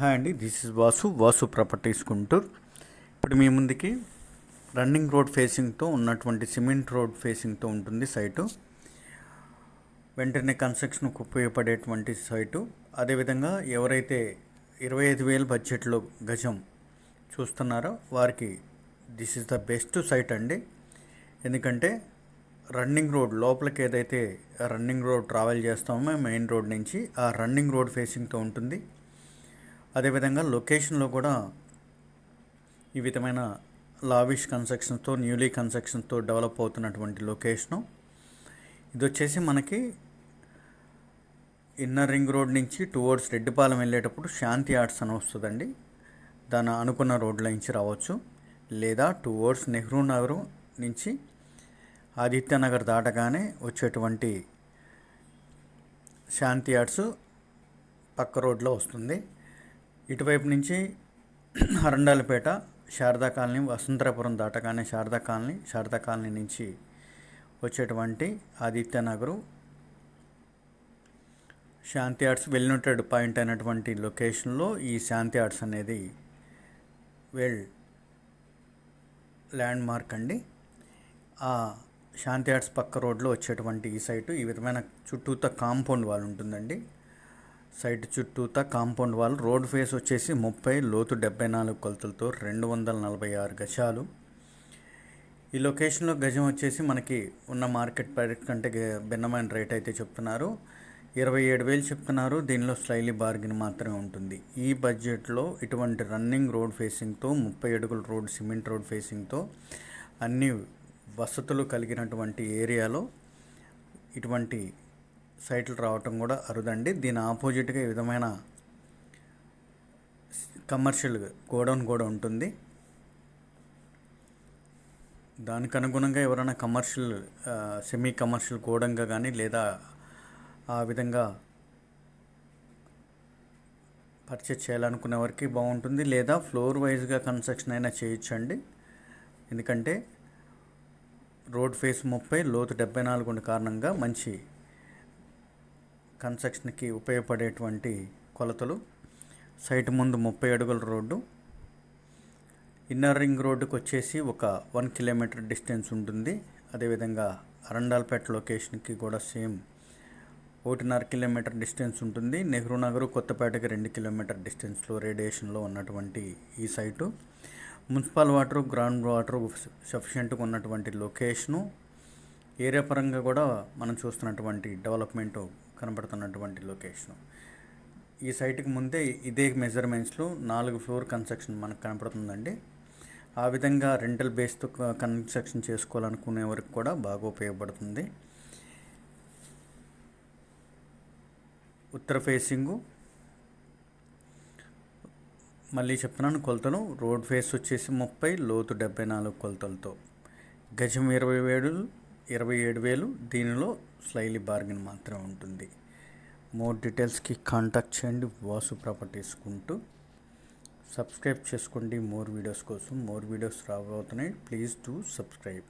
Hi అండి, this is Vasu properties Guntur. ఇప్పుడు మీ ముందుకి రన్నింగ్ రోడ్ ఫేసింగ్తో ఉన్నటువంటి సిమెంట్ రోడ్ ఫేసింగ్తో ఉంటుంది సైటు. వెంటనే కన్స్ట్రక్షన్కు ఉపయోగపడేటువంటి సైటు. అదేవిధంగా ఎవరైతే 25,000 బడ్జెట్లో గజం చూస్తున్నారో వారికి this is the best site అండి. ఎందుకంటే రన్నింగ్ రోడ్ లోపలికి ఏదైతే రన్నింగ్ రోడ్ ట్రావెల్ చేస్తామో మెయిన్ రోడ్ నుంచి ఆ రన్నింగ్ రోడ్ ఫేసింగ్తో ఉంటుంది. అదేవిధంగా లొకేషన్లో కూడా ఈ విధమైన లావిష్ కన్స్ట్రక్షన్తో న్యూలీ కన్స్ట్రక్షన్తో డెవలప్ అవుతున్నటువంటి లొకేషను. ఇది వచ్చేసి మనకి ఇన్నర్ రింగ్ రోడ్ నుంచి టువర్డ్స్ రెడ్డిపాలెం వెళ్ళేటప్పుడు శాంతి ఆర్ట్స్ అని వస్తుందండి. దాని అనుకున్న రోడ్ల నుంచి రావచ్చు, లేదా టువర్డ్స్ నెహ్రూ నగర్ నుంచి ఆదిత్యనగర్ దాటగానే వచ్చేటువంటి శాంతి ఆర్ట్స్ పక్క రోడ్లో వస్తుంది. ఇటువైపు నుంచి హరండాలపేట, శారదా కాలనీ, వసంతరాపురం దాటగానే శారదా కాలనీ నుంచి వచ్చేటువంటి ఆదిత్యనగరు శాంతి ఆర్ట్స్ వెల్నోటెడ్ పాయింట్ అయినటువంటి లొకేషన్లో ఈ శాంతి ఆర్ట్స్ అనేది ల్యాండ్ మార్క్ అండి. ఆ శాంతి ఆర్ట్స్ పక్క రోడ్లో వచ్చేటువంటి ఈ సైటు ఈ విధమైన చుట్టూతా కాంపౌండ్ వాల్ ఉంటుందండి. సైట్ చుట్టూతా కాంపౌండ్ వాల్, రోడ్ ఫేస్ వచ్చేసి 30, లోతు 74 కొలతలతో 246 గజాలు. ఈ లొకేషన్లో గజం వచ్చేసి మనకి ఉన్న మార్కెట్ ప్రైస్ కంటే భిన్నమైన రేట్ అయితే చెప్తున్నారు. 27,000 చెప్తున్నారు. దీనిలో స్లైలీ బార్గెన్ మాత్రమే ఉంటుంది. ఈ బడ్జెట్లో ఇటువంటి రన్నింగ్ రోడ్ ఫేసింగ్తో 30 అడుగుల రోడ్, సిమెంట్ రోడ్ ఫేసింగ్తో అన్ని వసతులు కలిగినటువంటి ఏరియాలో ఇటువంటి సైట్లు రావటం కూడా అరుదండి. దీని ఆపోజిట్గా ఈ విధమైన కమర్షియల్ గోడౌన్ కూడా ఉంటుంది. దానికి అనుగుణంగా ఎవరైనా కమర్షియల్ సెమీ కమర్షియల్ గోడంగా కానీ లేదా ఆ విధంగా పర్చేజ్ చేయాలనుకునే వారికి బాగుంటుంది, లేదా ఫ్లోర్ వైజ్గా కన్స్ట్రక్షన్ అయినా చేయొచ్చండి. ఎందుకంటే రోడ్ ఫేస్ 30, లోతు 74 ఉన్న కారణంగా మంచి కన్స్ట్రక్షన్కి ఉపయోగపడేటువంటి కొలతలు. సైట్ ముందు 30 అడుగుల రోడ్డు. ఇన్నర్ రింగ్ రోడ్డుకి వచ్చేసి ఒక 1 కిలోమీటర్ డిస్టెన్స్ ఉంటుంది. అదేవిధంగా అరండాల్పేట లొకేషన్కి కూడా సేమ్ 1.5 కిలోమీటర్ డిస్టెన్స్ ఉంటుంది. నెహ్రూ నగర్, కొత్తపేటకి 2 కిలోమీటర్ డిస్టెన్స్లో రేడియేషన్లో ఉన్నటువంటి ఈ site municipal water, ground water సఫిషియెంట్గా ఉన్నటువంటి లొకేషను. ఏరియా పరంగా కూడా మనం చూస్తున్నటువంటి డెవలప్మెంట్ కనబడుతున్నటువంటి లొకేషను. ఈ సైట్కి ముందే ఇదే మెజర్మెంట్స్లో 4 ఫ్లోర్ కన్స్ట్రక్షన్ మనకు కనపడుతుందండి. ఆ విధంగా రెంటల్ బేస్తో కన్స్ట్రక్షన్ చేసుకోవాలనుకునే వరకు కూడా బాగా ఉపయోగపడుతుంది. ఉత్తర ఫేసింగు మళ్ళీ చెప్తున్నాను కొలతలు. రోడ్ ఫేస్ వచ్చేసి 30, లోతు 74 కొలతలతో గజం 27,000. దీనిలో స్లైలీ బార్గెన్ మాత్రమే ఉంటుంది. మోర్ డీటెయిల్స్కి కాంటాక్ట్ చేయండి వాసు ప్రాపర్టీస్ గుంటూరు. సబ్స్క్రైబ్ చేసుకోండి మోర్ వీడియోస్ కోసం. మోర్ వీడియోస్ రాబోతున్నాయి. Please do subscribe.